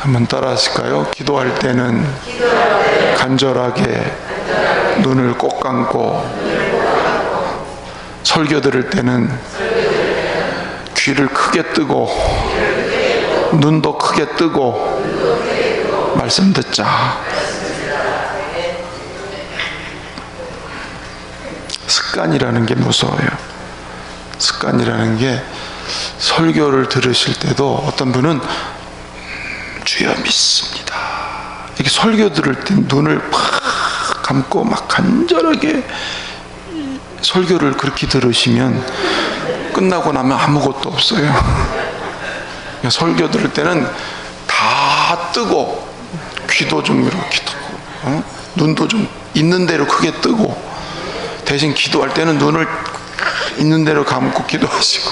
한번 따라 하실까요? 기도할 때는 간절하게 눈을 꼭 감고, 설교 들을 때는 귀를 크게 뜨고 눈도 크게 뜨고 말씀 듣자. 습관이라는 게 무서워요. 습관이라는 게, 설교를 들으실 때도 어떤 분은 주여 믿습니다, 이렇게 설교 들을 때 눈을 팍 감고 막 간절하게 설교를 그렇게 들으시면 끝나고 나면 아무것도 없어요. 설교 들을 때는 다 뜨고, 귀도 좀 이렇게 뜨고, 눈도 좀 있는 대로 크게 뜨고, 대신 기도할 때는 눈을 있는 대로 감고 기도하시고.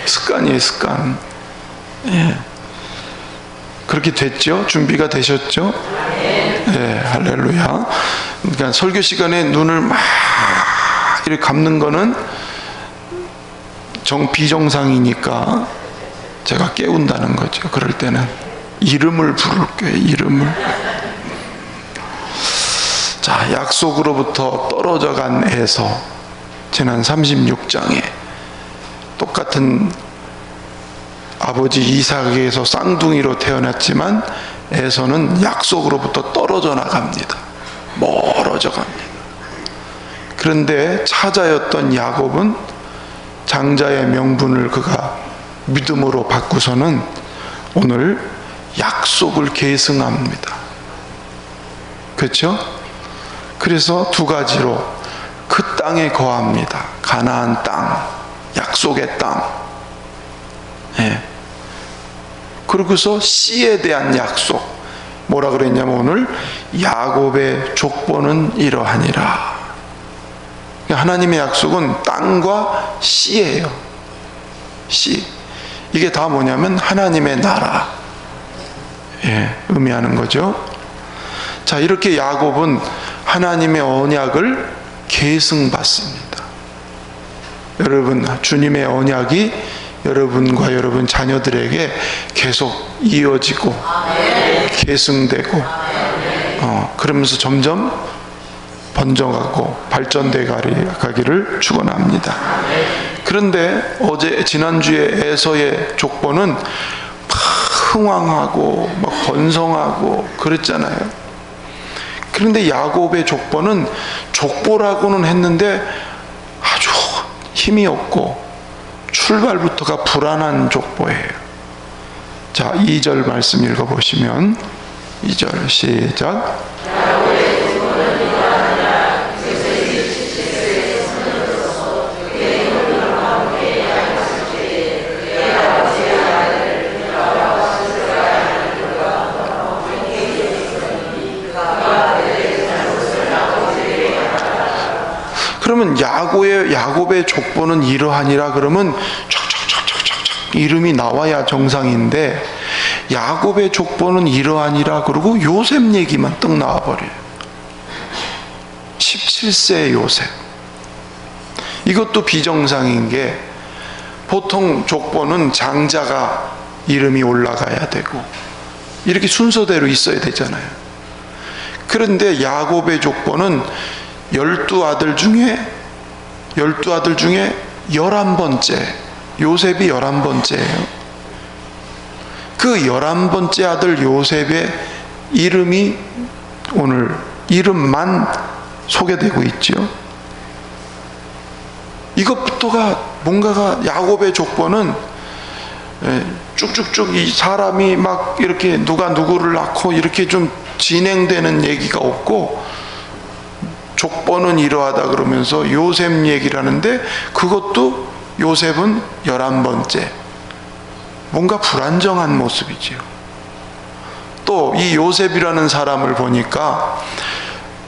습관이에요, 습관. 예. 그렇게 됐죠? 준비가 되셨죠? 예, 할렐루야. 그러니까 설교 시간에 눈을 막 이렇게 감는 거는 비정상이니까 제가 깨운다는 거죠. 그럴 때는 이름을 부를 거예요, 이름을. 자, 약속으로부터 떨어져 간 에서, 지난 36장에 똑같은 아버지 이삭에게서 쌍둥이로 태어났지만 에서는 약속으로부터 떨어져 나갑니다. 멀어져 갑니다. 그런데 차자였던 야곱은 장자의 명분을 그가 믿음으로 바꾸서는 오늘 약속을 계승합니다. 그렇죠? 그래서 두 가지로 그 땅에 거합니다. 가나안 땅, 약속의 땅. 예. 그러고서 씨에 대한 약속. 뭐라 그랬냐면 오늘 야곱의 족보는 이러하니라. 하나님의 약속은 땅과 씨예요. 씨. 이게 다 뭐냐면 하나님의 나라, 예, 의미하는 거죠. 자, 이렇게 야곱은 하나님의 언약을 계승받습니다. 여러분, 주님의 언약이 여러분과 여러분 자녀들에게 계속 이어지고 계승되고, 그러면서 점점 번져가고 발전돼 가기를 축원합니다. 그런데 지난주에 에서의 족보는 막 흥왕하고 막 번성하고 그랬잖아요. 그런데 야곱의 족보는 족보라고는 했는데 아주 힘이 없고 출발부터가 불안한 족보예요. 자, 2절 말씀 읽어보시면, 2절 시작. 그러면 야곱의 족보는 이러하니라 그러면 촥촥촥촥촥 이름이 나와야 정상인데, 야곱의 족보는 이러하니라 그러고 요셉 얘기만 떡 나와버려요. 17세의 요셉. 이것도 비정상인 게, 보통 족보는 장자가 이름이 올라가야 되고 이렇게 순서대로 있어야 되잖아요. 그런데 야곱의 족보는 12아들 중에 11번째, 요셉이 11번째예요. 그 11번째 아들 요셉의 이름이 오늘 이름만 소개되고 있죠. 이것부터가 뭔가가, 야곱의 족보는 쭉쭉쭉 이 사람이 막 이렇게 누가 누구를 낳고 이렇게 좀 진행되는 얘기가 없고, 족보는 이러하다 그러면서 요셉 얘기를 하는데 그것도 요셉은 11번째. 뭔가 불안정한 모습이지요. 또 이 요셉이라는 사람을 보니까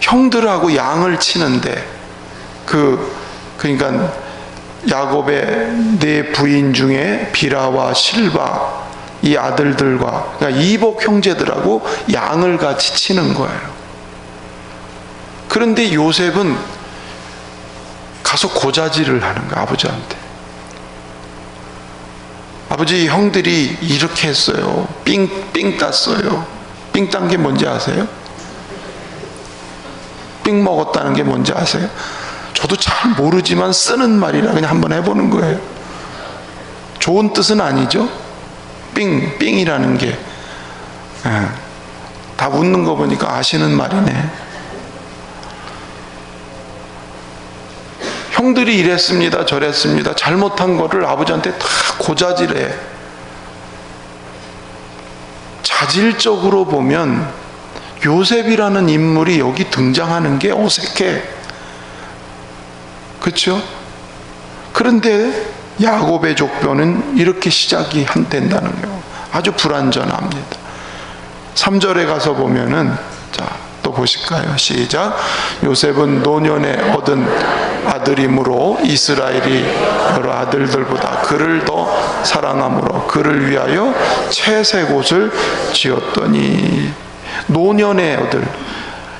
형들하고 양을 치는데, 그러니까 야곱의 네 부인 중에 비라와 실바 이 아들들과, 그러니까 이복 형제들하고 양을 같이 치는 거예요. 그런데 요셉은 가서 고자질을 하는 거야, 아버지한테. 아버지, 형들이 이렇게 했어요. 삥 땄어요. 삥 딴 게 뭔지 아세요? 삥 먹었다는 게 뭔지 아세요? 저도 잘 모르지만 쓰는 말이라 그냥 한번 해보는 거예요. 좋은 뜻은 아니죠. 삥이라는 게. 다 웃는 거 보니까 아시는 말이네. 형들이 이랬습니다, 저랬습니다. 잘못한 거를 아버지한테 다 고자질해. 자질적으로 보면 요셉이라는 인물이 여기 등장하는 게 어색해. 그렇죠? 그런데 야곱의 족보는 이렇게 시작이 된다는 거예요. 아주 불완전합니다. 3절에 가서 보면은, 자, 또 보실까요? 시작. 요셉은 노년에 얻은 아들이므로 이스라엘이 여러 아들들보다 그를 더 사랑함으로 그를 위하여 채색 옷을 지었더니. 노년에 얻을,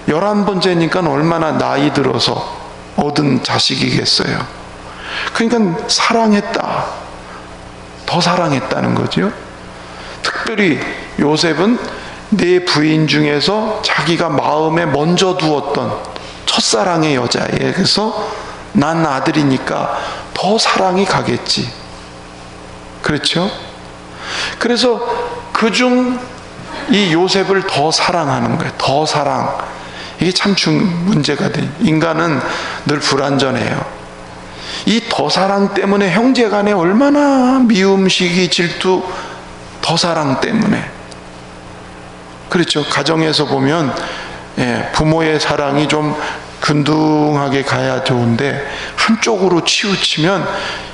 11번째니까 얼마나 나이 들어서 얻은 자식이겠어요. 그러니까 사랑했다, 더 사랑했다는 거죠. 특별히 요셉은 네 부인 중에서 자기가 마음에 먼저 두었던 첫사랑의 여자에게서 난 아들이니까 더 사랑이 가겠지. 그렇죠? 그래서 그중 이 요셉을 더 사랑하는 거예요. 더 사랑. 이게 참 문제가 돼. 인간은 늘 불완전해요. 이 더 사랑 때문에 형제 간에 얼마나 미움, 시기, 질투, 더 사랑 때문에. 그렇죠. 가정에서 보면 부모의 사랑이 좀 균등하게 가야 좋은데 한쪽으로 치우치면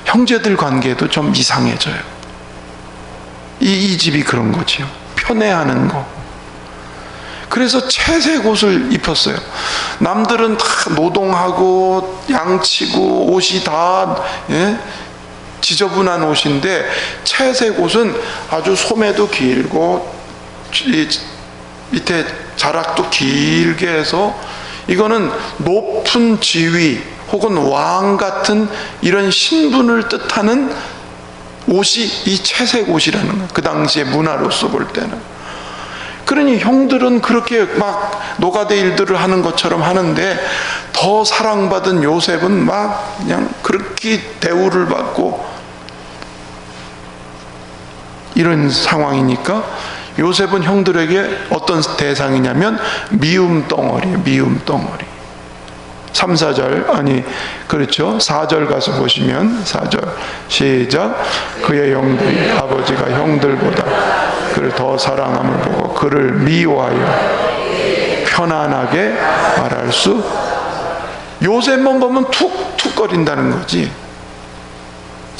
형제들 관계도 좀 이상해져요. 이 집이 그런 거지요. 편애하는 거. 그래서 채색 옷을 입혔어요. 남들은 다 노동하고 양치고 옷이 다 지저분한 옷인데 채색 옷은 아주 소매도 길고 밑에 자락도 길게 해서 이거는 높은 지위 혹은 왕 같은 이런 신분을 뜻하는 옷이 이 채색 옷이라는 거예요. 그 당시의 문화로서 볼 때는. 그러니 형들은 그렇게 막 노가대 일들을 하는 것처럼 하는데 더 사랑받은 요셉은 막 그냥 그렇게 대우를 받고 이런 상황이니까 요셉은 형들에게 어떤 대상이냐면 미움 덩어리예요. 미움 덩어리. 3, 4절 아니 그렇죠. 4절 가서 보시면 4절 시작. 그의 형들이 아버지가 형들보다 그를 더 사랑함을 보고 그를 미워하여 편안하게 말할 수. 요셉만 보면 툭툭거린다는 거지.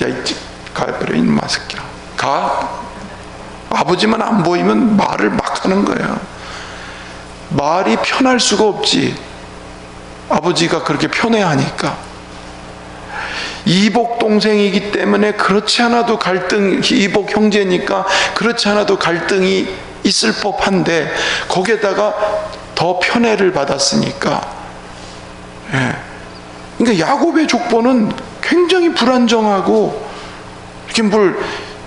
야 이제 가버려 이놈아 새끼야. 가. 아버지만 안 보이면 말을 막 하는 거야. 말이 편할 수가 없지. 아버지가 그렇게 편애하니까. 이복 동생이기 때문에 그렇지 않아도 이복 형제니까 그렇지 않아도 갈등이 있을 법한데 거기에다가 더 편애를 받았으니까. 그러니까 야곱의 족보는 굉장히 불안정하고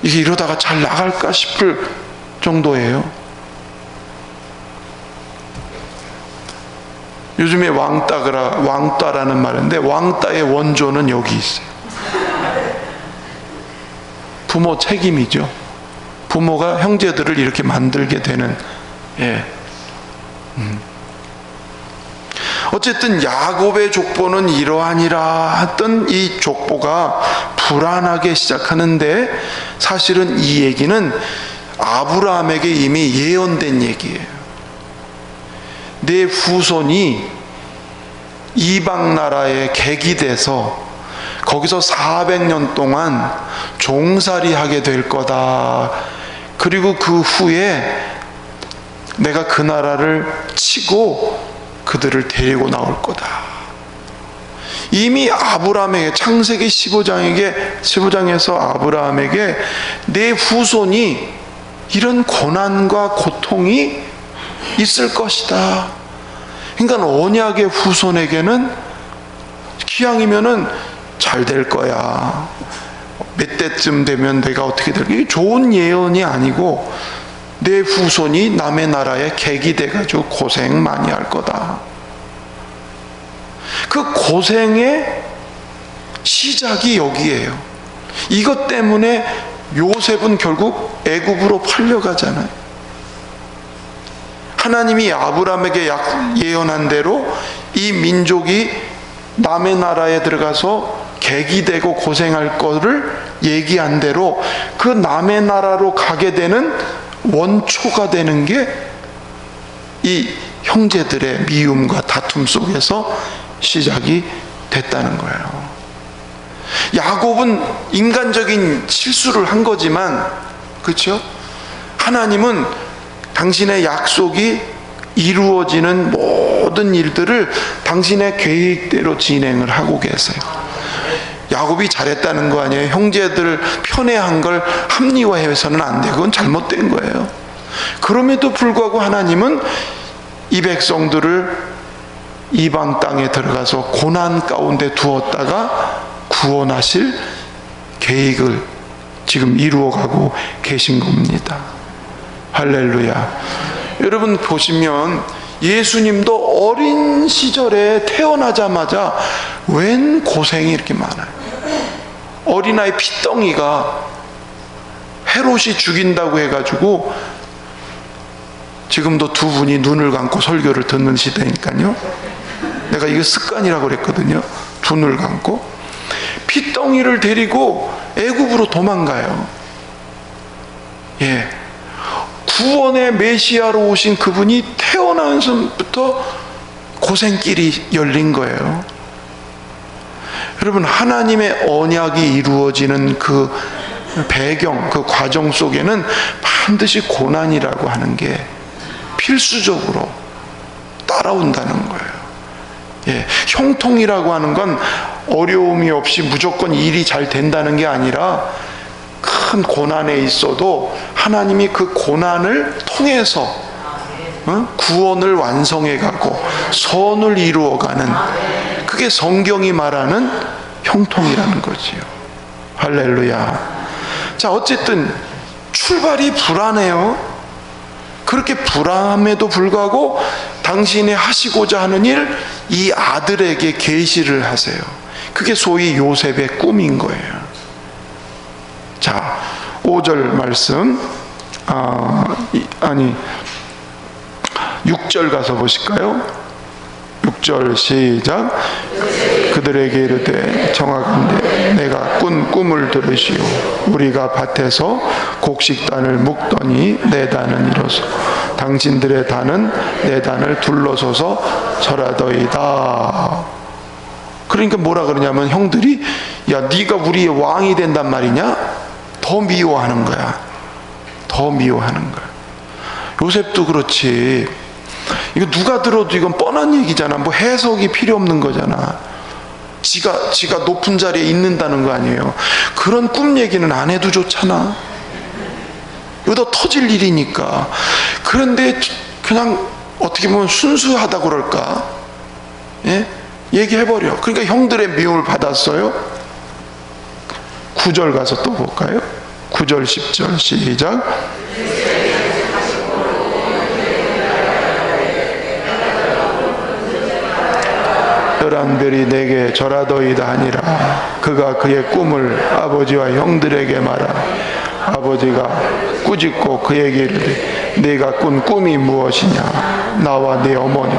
이게 이러다가 잘 나갈까 싶을 정도예요. 요즘에 왕따라는 말인데 왕따의 원조는 여기 있어요. 부모 책임이죠. 부모가 형제들을 이렇게 만들게 되는. 어쨌든 야곱의 족보는 이러하니라 했던 이 족보가 불안하게 시작하는데 사실은 이 얘기는 아브라함에게 이미 예언된 얘기예요. 내 후손이 이방 나라에 객이 돼서 거기서 400년 동안 종살이 하게 될 거다. 그리고 그 후에 내가 그 나라를 치고 그들을 데리고 나올 거다. 이미 아브라함에게 창세기 15장에서 아브라함에게 내 후손이 이런 고난과 고통이 있을 것이다. 그러니까 언약의 후손에게는 기왕이면은 잘 될 거야. 몇 대쯤 되면 내가 어떻게 될까? 이게 좋은 예언이 아니고 내 후손이 남의 나라에 객이 돼가지고 고생 많이 할 거다. 그 고생의 시작이 여기에요. 이것 때문에 요셉은 결국 애굽으로 팔려가잖아요. 하나님이 아브라함에게 예언한 대로 이 민족이 남의 나라에 들어가서 객이 되고 고생할 거를 얘기한 대로 그 남의 나라로 가게 되는 원초가 되는 게 이 형제들의 미움과 다툼 속에서 시작이 됐다는 거예요. 야곱은 인간적인 실수를 한 거지만, 그렇죠? 하나님은 당신의 약속이 이루어지는 모든 일들을 당신의 계획대로 진행을 하고 계세요. 야곱이 잘했다는 거 아니에요. 형제들 편애한 걸 합리화해서는 안 돼. 그건 잘못된 거예요. 그럼에도 불구하고 하나님은 이 백성들을 이방 땅에 들어가서 고난 가운데 두었다가 구원하실 계획을 지금 이루어가고 계신 겁니다. 할렐루야. 여러분 보시면 예수님도 어린 시절에 태어나자마자 웬 고생이 이렇게 많아요. 어린아이 핏덩이가 헤롯이 죽인다고 해가지고 지금도 두 분이 눈을 감고 설교를 듣는 시대니까요. 내가 이거 습관이라고 그랬거든요. 두 눈을 감고 핏덩이를 데리고 애굽으로 도망가요. 예, 구원의 메시아로 오신 그분이 태어나면서부터 고생길이 열린 거예요. 여러분, 하나님의 언약이 이루어지는 그 배경, 그 과정 속에는 반드시 고난이라고 하는 게 필수적으로 따라온다는 거예요. 예, 형통이라고 하는 건 어려움이 없이 무조건 일이 잘 된다는 게 아니라 큰 고난에 있어도 하나님이 그 고난을 통해서 구원을 완성해가고 선을 이루어가는, 그게 성경이 말하는 형통이라는 거지요. 할렐루야. 자, 어쨌든 출발이 불안해요. 그렇게 불안함에도 불구하고 당신이 하시고자 하는 일, 이 아들에게 계시를 하세요. 그게 소위 요셉의 꿈인 거예요. 자, 5절 말씀, 6절 가서 보실까요? 6절 시작. 그들에게 이르되 정하건대 내가 꾼 꿈을 들으시오. 우리가 밭에서 곡식단을 묶더니 내 단은 이로소 당신들의 단은 내 단을 둘러서서 절하더이다. 그러니까 뭐라 그러냐면 형들이, 야, 네가 우리의 왕이 된단 말이냐? 더 미워하는 거야. 더 미워하는 거야. 요셉도 그렇지. 이거 누가 들어도 이건 뻔한 얘기잖아. 뭐 해석이 필요 없는 거잖아. 지가 높은 자리에 있는다는 거 아니에요. 그런 꿈 얘기는 안 해도 좋잖아. 이거 더 터질 일이니까. 그런데 그냥 어떻게 보면 순수하다 그럴까? 예? 얘기해버려. 그러니까 형들의 미움을 받았어요. 9절 가서 또 볼까요? 9절 10절 시작. 열왕들이 내게 절하더이다 하니라. 그가 그의 꿈을 아버지와 형들에게 말하. 아버지가 꾸짖고 그에게 이르되 네가 꾼 꿈이 무엇이냐? 나와 네 어머니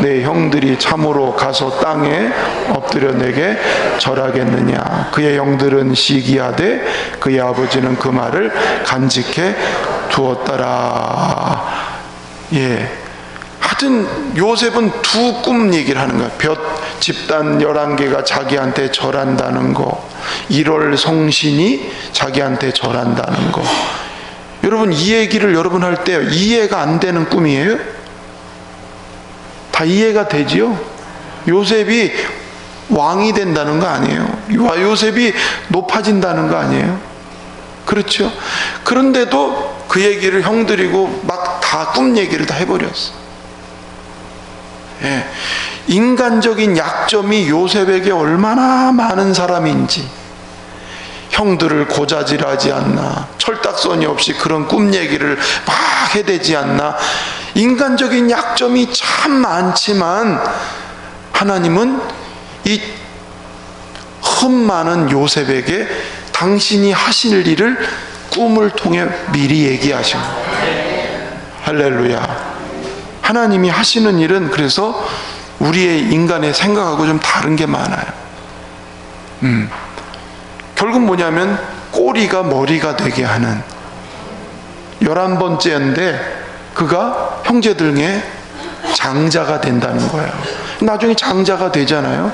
내 형들이 참으로 가서 땅에 엎드려 내게 절하겠느냐? 그의 형들은 시기하되 그의 아버지는 그 말을 간직해 두었더라. 예. 하여튼 요셉은 두 꿈 얘기를 하는 거야. 집단 11개가 자기한테 절한다는 거, 1월 성신이 자기한테 절한다는 거. 여러분, 이 얘기를 여러분 할 때 이해가 안 되는 꿈이에요? 다 이해가 되지요? 요셉이 왕이 된다는 거 아니에요. 요셉이 높아진다는 거 아니에요. 그렇죠? 그런데도 그 얘기를 형들이고 막 다 꿈 얘기를 다 해버렸어. 예. 인간적인 약점이 요셉에게 얼마나 많은 사람인지, 형들을 고자질하지 않나, 철딱서니 없이 그런 꿈 얘기를 막 파괴되지 않나. 인간적인 약점이 참 많지만 하나님은 이 흠 많은 요셉에게 당신이 하실 일을 꿈을 통해 미리 얘기하신 거예요. 할렐루야. 하나님이 하시는 일은 그래서 우리의 인간의 생각하고 좀 다른 게 많아요. 결국 뭐냐면 꼬리가 머리가 되게 하는 11번째인데 그가 형제들에게 장자가 된다는 거예요. 나중에 장자가 되잖아요.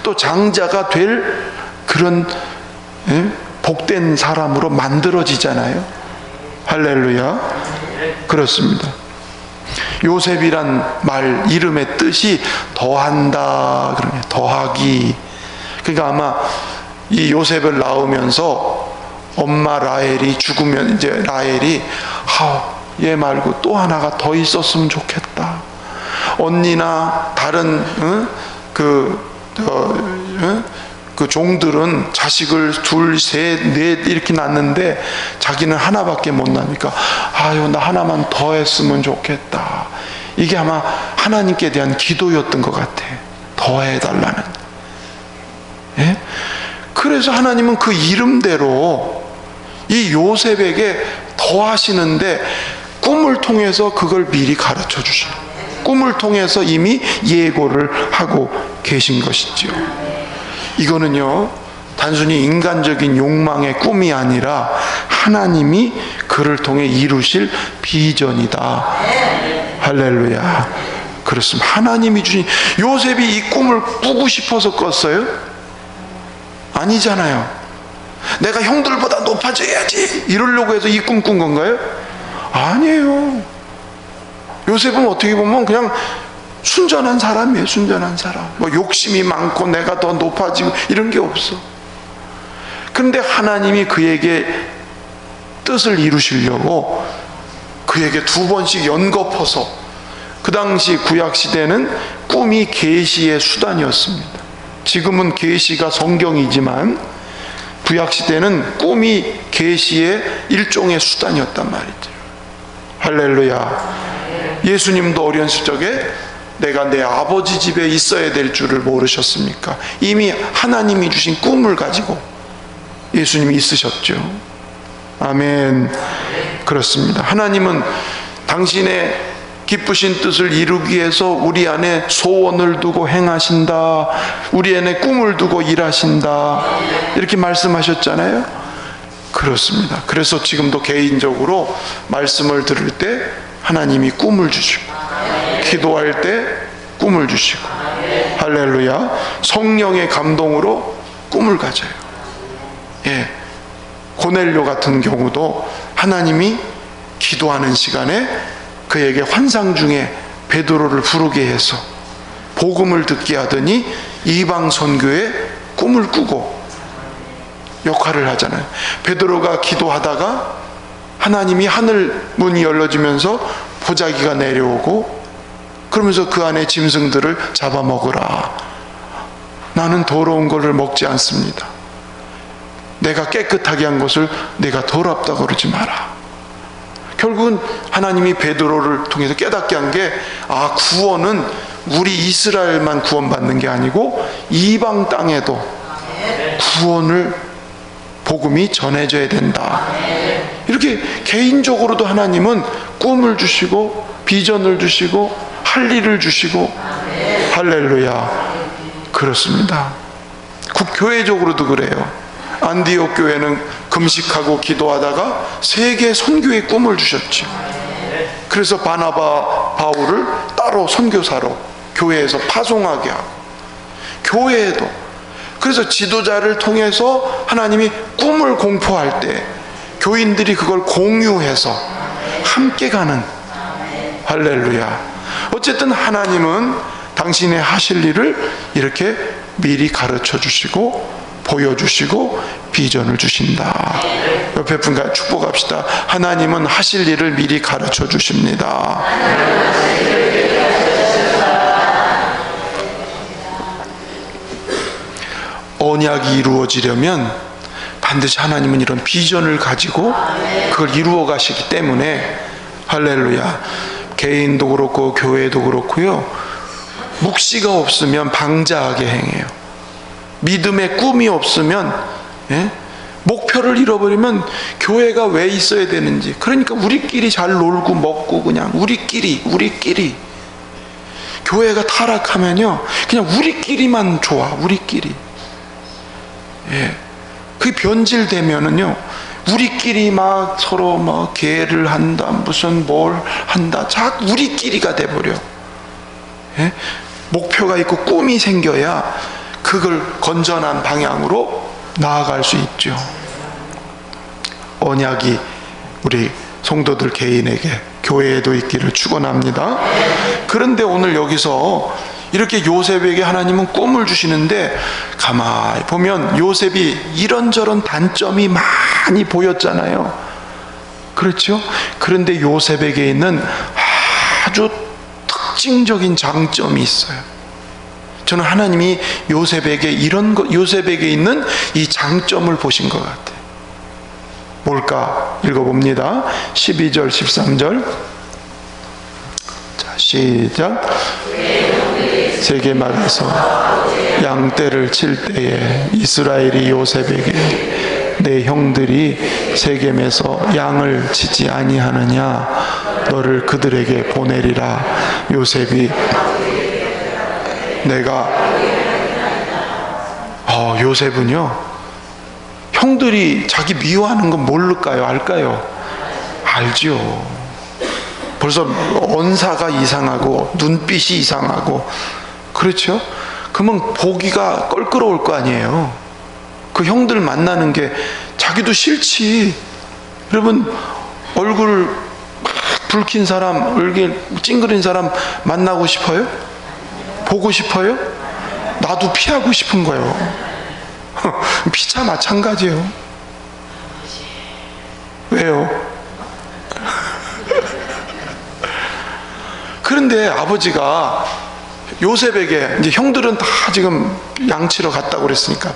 또 장자가 될 그런 복된 사람으로 만들어지잖아요. 할렐루야. 그렇습니다. 요셉이란 말 이름의 뜻이 더한다, 그러면 더하기. 그러니까 아마 이 요셉을 낳으면서 엄마 라헬이 죽으면 이제 라헬이 얘 말고 또 하나가 더 있었으면 좋겠다. 언니나 다른 그 종들은 자식을 둘, 셋, 넷 이렇게 낳는데 자기는 하나밖에 못 낳으니까 나 하나만 더 했으면 좋겠다. 이게 아마 하나님께 대한 기도였던 것 같아. 더 해달라는. 예? 그래서 하나님은 그 이름대로 이 요셉에게 더 하시는데 꿈을 통해서 그걸 미리 가르쳐 주셔요. 꿈을 통해서 이미 예고를 하고 계신 것이죠. 이거는요, 단순히 인간적인 욕망의 꿈이 아니라 하나님이 그를 통해 이루실 비전이다. 할렐루야. 그렇습니다. 하나님이 주신, 요셉이 이 꿈을 꾸고 싶어서 꿨어요? 아니잖아요. 내가 형들보다 높아져야지 이러려고 해서 이 꿈 꾼 건가요? 아니에요. 요셉은 어떻게 보면 그냥 순전한 사람이에요. 순전한 사람. 뭐 욕심이 많고 내가 더 높아지고 이런 게 없어. 그런데 하나님이 그에게 뜻을 이루시려고 그에게 2번씩 연거퍼서, 그 당시 구약시대는 꿈이 계시의 수단이었습니다. 지금은 계시가 성경이지만 구약시대는 꿈이 계시의 일종의 수단이었단 말이죠. 할렐루야. 예수님도 어렸을 적에 내가 내 아버지 집에 있어야 될 줄을 모르셨습니까? 이미 하나님이 주신 꿈을 가지고 예수님이 있으셨죠. 아멘. 그렇습니다. 하나님은 당신의 기쁘신 뜻을 이루기 위해서 우리 안에 소원을 두고 행하신다. 우리 안에 꿈을 두고 일하신다. 이렇게 말씀하셨잖아요. 그렇습니다. 그래서 지금도 개인적으로 말씀을 들을 때 하나님이 꿈을 주시고, 기도할 때 꿈을 주시고, 할렐루야. 성령의 감동으로 꿈을 가져요. 예. 고넬료 같은 경우도 하나님이 기도하는 시간에 그에게 환상 중에 베드로를 부르게 해서 복음을 듣게 하더니 이방 선교에 꿈을 꾸고 역할을 하잖아요. 베드로가 기도하다가 하나님이 하늘 문이 열려지면서 보자기가 내려오고 그러면서 그 안에 짐승들을 잡아먹으라. 나는 더러운 것을 먹지 않습니다. 내가 깨끗하게 한 것을 내가 더럽다고 그러지 마라. 결국은 하나님이 베드로를 통해서 깨닫게 한 게, 구원은 우리 이스라엘만 구원받는 게 아니고 이방 땅에도 구원을, 복음이 전해져야 된다. 이렇게 개인적으로도 하나님은 꿈을 주시고 비전을 주시고 할 일을 주시고, 할렐루야. 그렇습니다. 교회적으로도 그래요. 안디옥 교회는 금식하고 기도하다가 세계 선교의 꿈을 주셨죠. 그래서 바나바 바울을 따로 선교사로 교회에서 파송하게 하고, 교회에도 그래서 지도자를 통해서 하나님이 꿈을 공포할 때 교인들이 그걸 공유해서 함께 가는, 할렐루야. 어쨌든 하나님은 당신의 하실 일을 이렇게 미리 가르쳐 주시고 보여주시고 비전을 주신다. 옆에 분과 축복합시다. 하나님은 하실 일을 미리 가르쳐 주십니다. 언약이 이루어지려면 반드시 하나님은 이런 비전을 가지고 그걸 이루어 가시기 때문에 할렐루야. 개인도 그렇고 교회도 그렇고요, 묵시가 없으면 방자하게 행해요. 믿음의 꿈이 없으면, 목표를 잃어버리면 교회가 왜 있어야 되는지. 그러니까 우리끼리 잘 놀고 먹고 그냥 우리끼리 교회가 타락하면요 그냥 우리끼리만 좋아. 우리끼리. 그게 변질되면은요 우리끼리 막 서로 막 계를 한다, 무슨 뭘 한다, 자꾸 우리끼리가 돼버려. 목표가 있고 꿈이 생겨야 그걸 건전한 방향으로 나아갈 수 있죠. 언약이 우리 성도들 개인에게, 교회에도 있기를 축원합니다. 그런데 오늘 여기서 이렇게 요셉에게 하나님은 꿈을 주시는데, 가만히 보면 요셉이 이런저런 단점이 많이 보였잖아요. 그렇죠? 그런데 요셉에게 있는 아주 특징적인 장점이 있어요. 저는 하나님이 요셉에게 요셉에게 있는 이 장점을 보신 것 같아요. 뭘까? 읽어봅니다. 12절 13절. 자, 시작. 세겜에서 양떼를 칠 때에 이스라엘이 요셉에게 내 형들이 세겜에서 양을 치지 아니하느냐, 너를 그들에게 보내리라. 요셉이 요셉은요 형들이 자기 미워하는 건 모를까요? 알까요? 알죠. 벌써 언사가 이상하고 눈빛이 이상하고, 그렇죠? 그러면 보기가 껄끄러울 거 아니에요. 그 형들 만나는 게 자기도 싫지. 여러분, 얼굴 붉힌 사람, 얼굴 찡그린 사람 만나고 싶어요? 보고 싶어요? 나도 피하고 싶은 거예요. 피차 마찬가지예요. 왜요? 그런데 아버지가 요셉에게, 이제 형들은 다 지금 양치러 갔다고 그랬으니까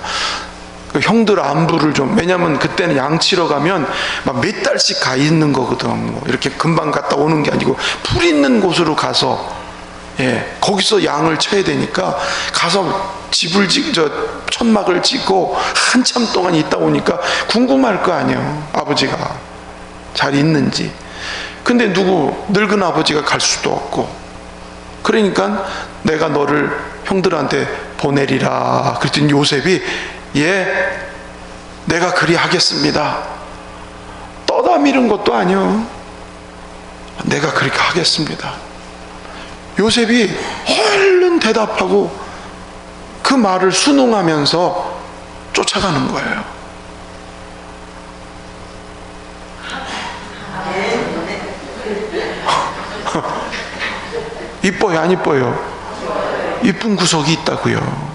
그 형들 안부를 좀, 왜냐면 그때는 양치러 가면 막 몇 달씩 가 있는 거거든. 뭐 이렇게 금방 갔다 오는 게 아니고 풀 있는 곳으로 가서, 거기서 양을 쳐야 되니까 가서 천막을 짓고 한참 동안 있다 오니까 궁금할 거 아니에요. 아버지가 잘 있는지. 근데 늙은 아버지가 갈 수도 없고, 그러니까 내가 너를 형들한테 보내리라. 그랬더니 요셉이 내가 그리 하겠습니다. 떠다미는 것도 아니요. 내가 그렇게 하겠습니다. 요셉이 얼른 대답하고 그 말을 순응하면서 쫓아가는 거예요. 이뻐요, 안 이뻐요? 이쁜 구석이 있다고요.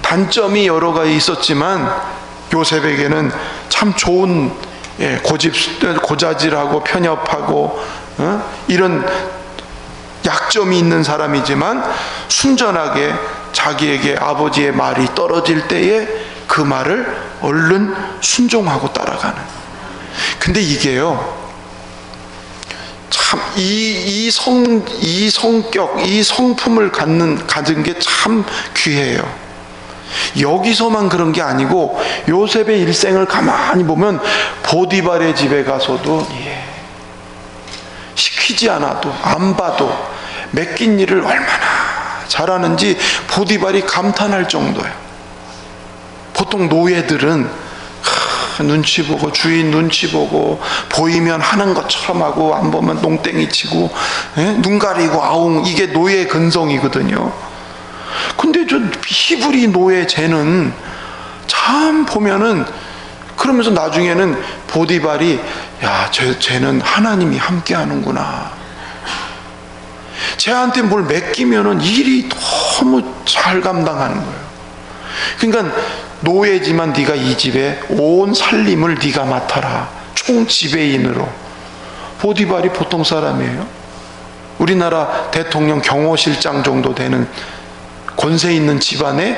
단점이 여러 가지 있었지만 요셉에게는 참 좋은, 고자질하고 편협하고 이런 약점이 있는 사람이지만 순전하게 자기에게 아버지의 말이 떨어질 때에 그 말을 얼른 순종하고 따라가는. 근데 이게요 참 이 성격, 이 성품을 가진 게 참 귀해요. 여기서만 그런 게 아니고 요셉의 일생을 가만히 보면 보디발의 집에 가서도 시키지 않아도, 안 봐도 맡긴 일을 얼마나 잘하는지 보디발이 감탄할 정도예요. 보통 노예들은 눈치 보고, 주인 눈치 보고, 보이면 하는 것처럼 하고 안 보면 농땡이 치고, 눈 가리고 아웅, 이게 노예 근성이거든요. 근데 저 히브리 노예 쟤는 참 보면은, 그러면서 나중에는 보디발이 쟤는 하나님이 함께 하는구나, 쟤한테 뭘 맡기면은 일이 너무 잘 감당하는 거예요. 그러니까 노예지만 네가 이 집에 온 살림을 네가 맡아라, 총 지배인으로. 보디발이 보통 사람이에요. 우리나라 대통령 경호실장 정도 되는 권세 있는 집안의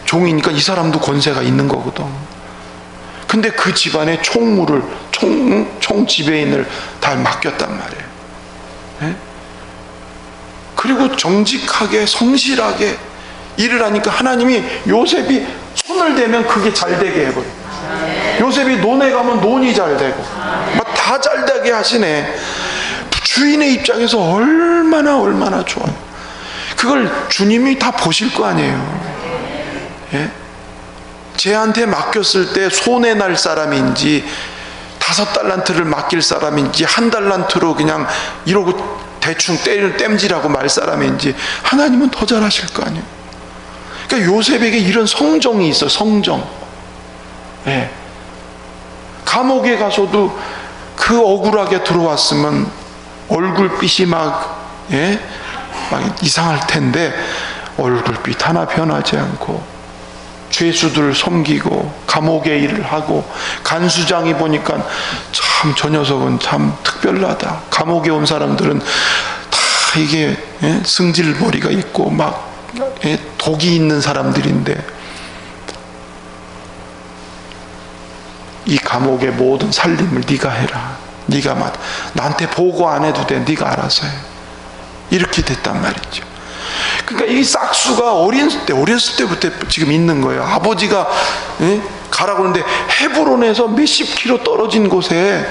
종이니까 이 사람도 권세가 있는 거거든. 근데 그 집안의 총무를, 총 지배인을 다 맡겼단 말이에요. 예? 그리고 정직하게 성실하게 일을 하니까 하나님이 요셉이 손을 대면 그게 잘 되게 해버려요. 요셉이 논에 가면 논이 잘 되고 막 다 잘 되게 하시네. 주인의 입장에서 얼마나 좋아요. 그걸 주님이 다 보실 거 아니에요. 예? 쟤한테 맡겼을 때 손해 날 사람인지 5달란트를 맡길 사람인지 1달란트로 그냥 이러고 대충 땜질하고 말 사람인지 하나님은 더 잘하실 거 아니에요. 그러니까 요셉에게 이런 성정이 있어요. 성정. 예. 감옥에 가서도 그 억울하게 들어왔으면 얼굴빛이 막 이상할 텐데 얼굴빛 하나 변하지 않고 죄수들 섬기고 감옥에 일을 하고 간수장이 보니까 참 저 녀석은 참 특별하다. 감옥에 온 사람들은 다 이게 승질머리가 있고 막 독이 있는 사람들인데 이 감옥의 모든 살림을 네가 해라. 네가 나한테 보고 안 해도 돼. 네가 알아서 해. 이렇게 됐단 말이죠. 그러니까 이 싹수가 어렸을 때부터 지금 있는 거예요. 아버지가 가라고 하는데 헤브론에서 몇십 킬로 떨어진 곳에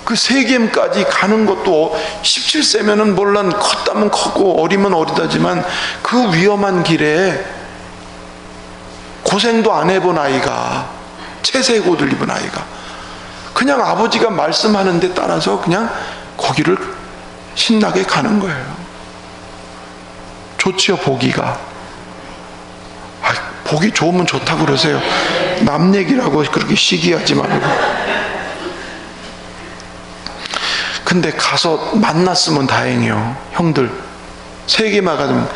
그 세겜까지 가는 것도 17세면은 물론 컸다면 컸고 어리면 어리다지만 그 위험한 길에 고생도 안 해본 아이가, 채색 옷을 입은 아이가 그냥 아버지가 말씀하는 데 따라서 그냥 거기를 신나게 가는 거예요. 좋지요, 보기가. 보기 좋으면 좋다고 그러세요. 남 얘기라고 그렇게 시기하지 말고. 근데 가서 만났으면 다행이요. 형들 세계만 가면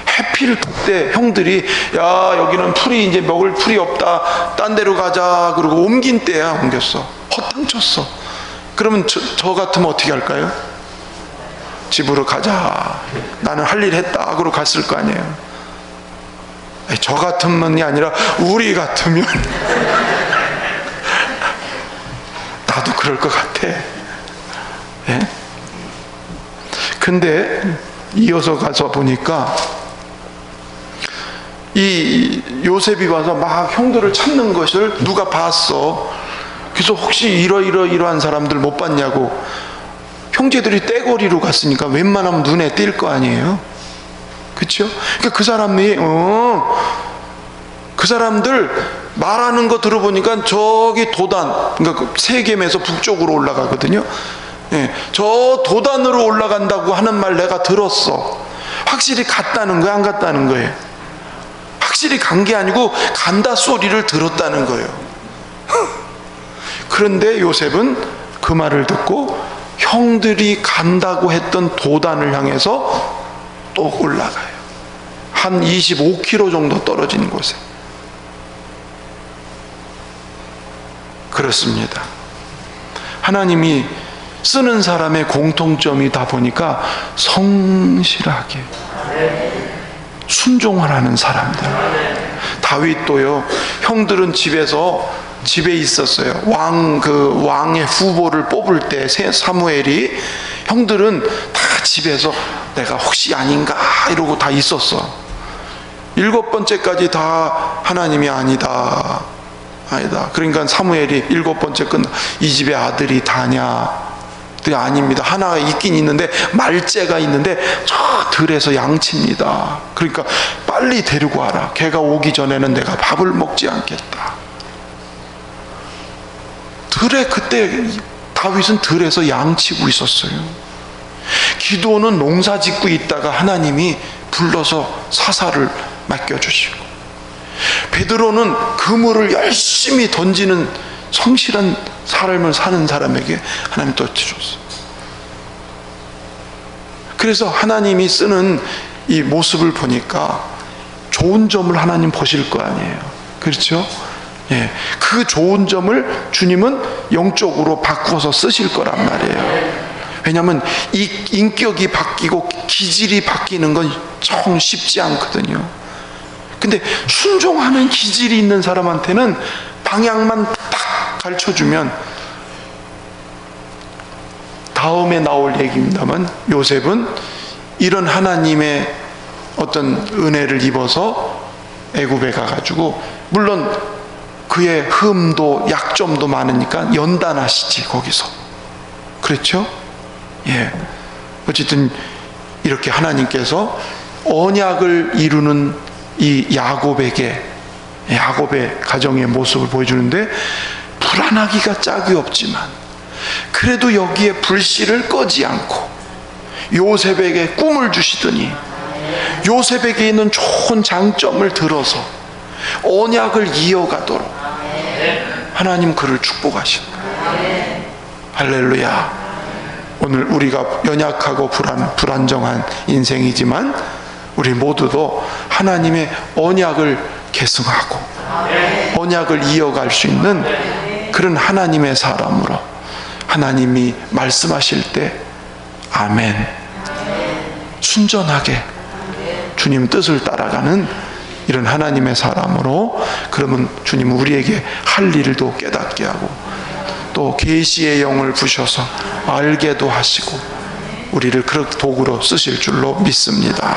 해필 그때 형들이 야 여기는 풀이 이제 먹을 풀이 없다, 딴 데로 가자 그러고 옮긴 때야. 옮겼어. 허탕쳤어. 그러면 저 같으면 어떻게 할까요? 집으로 가자. 나는 할 일 했다. 그러고 갔을 거 아니에요. 저 같으면이 아니라 우리 같으면 나도 그럴 것 같아. 예? 근데 이어서 가서 보니까 이 요셉이 와서 막 형들을 찾는 것을 누가 봤어. 그래서 혹시 이러한 사람들 못 봤냐고. 형제들이 떼거리로 갔으니까 웬만하면 눈에 띌 거 아니에요. 그렇죠? 그러니까 그 사람이 그 사람들 말하는 거 들어보니까 저기 도단, 그러니까 세겜에서 북쪽으로 올라가거든요. 예, 저 도단으로 올라간다고 하는 말 내가 들었어. 확실히 갔다는 거야, 안 갔다는 거예요? 확실히 간 게 아니고 간다 소리를 들었다는 거예요. 그런데 요셉은 그 말을 듣고 형들이 간다고 했던 도단을 향해서 또 올라가요. 한 25km 정도 떨어진 곳에. 그렇습니다. 하나님이 쓰는 사람의 공통점이다 보니까 성실하게 순종을 하는 사람들. 다윗도요, 형들은 집에 있었어요. 왕의 후보를 뽑을 때 사무엘이, 형들은 다 집에서 내가 혹시 아닌가 이러고 다 있었어. 7번째까지 다 하나님이 아니다. 그러니까 사무엘이 7번째 끝나 이 집에 아들이 다냐? 아닙니다. 하나 있긴 있는데 말째가 있는데 저 들에서 양칩니다. 그러니까 빨리 데리고 와라. 걔가 오기 전에는 내가 밥을 먹지 않겠다. 그때 다윗은 들에서 양치고 있었어요. 기도는 농사 짓고 있다가 하나님이 불러서 사사를 맡겨주시고, 베드로는 그물을 열심히 던지는 성실한 삶을 사는 사람에게 하나님 또 주셨어요. 그래서 하나님이 쓰는 이 모습을 보니까 좋은 점을 하나님 보실 거 아니에요. 그렇죠? 예, 그 좋은 점을 주님은 영적으로 바꾸어서 쓰실 거란 말이에요. 왜냐하면 이 인격이 바뀌고 기질이 바뀌는 건 정 쉽지 않거든요. 근데 순종하는 기질이 있는 사람한테는 방향만 딱 가르쳐주면 다 다음에 나올 얘기입니다만, 요셉은 이런 하나님의 어떤 은혜를 입어서 애굽에 가가지고, 물론 그의 흠도 약점도 많으니까 연단하시지 거기서. 그렇죠? 예. 어쨌든 이렇게 하나님께서 언약을 이루는 이 야곱의 가정의 모습을 보여주는데, 불안하기가 짝이 없지만 그래도 여기에 불씨를 꺼지 않고 요셉에게 꿈을 주시더니, 요셉에게 있는 좋은 장점을 들어서 언약을 이어가도록 하나님 그를 축복하신다. 할렐루야. 오늘 우리가 연약하고 불안정한 인생이지만 우리 모두도 하나님의 언약을 계승하고 언약을 이어갈 수 있는 그런 하나님의 사람으로, 하나님이 말씀하실 때 아멘, 순전하게 주님 뜻을 따라가는 이런 하나님의 사람으로, 그러면 주님은 우리에게 할 일도 깨닫게 하고 또 계시의 영을 부셔서 알게도 하시고 우리를 그렇게 도구로 쓰실 줄로 믿습니다.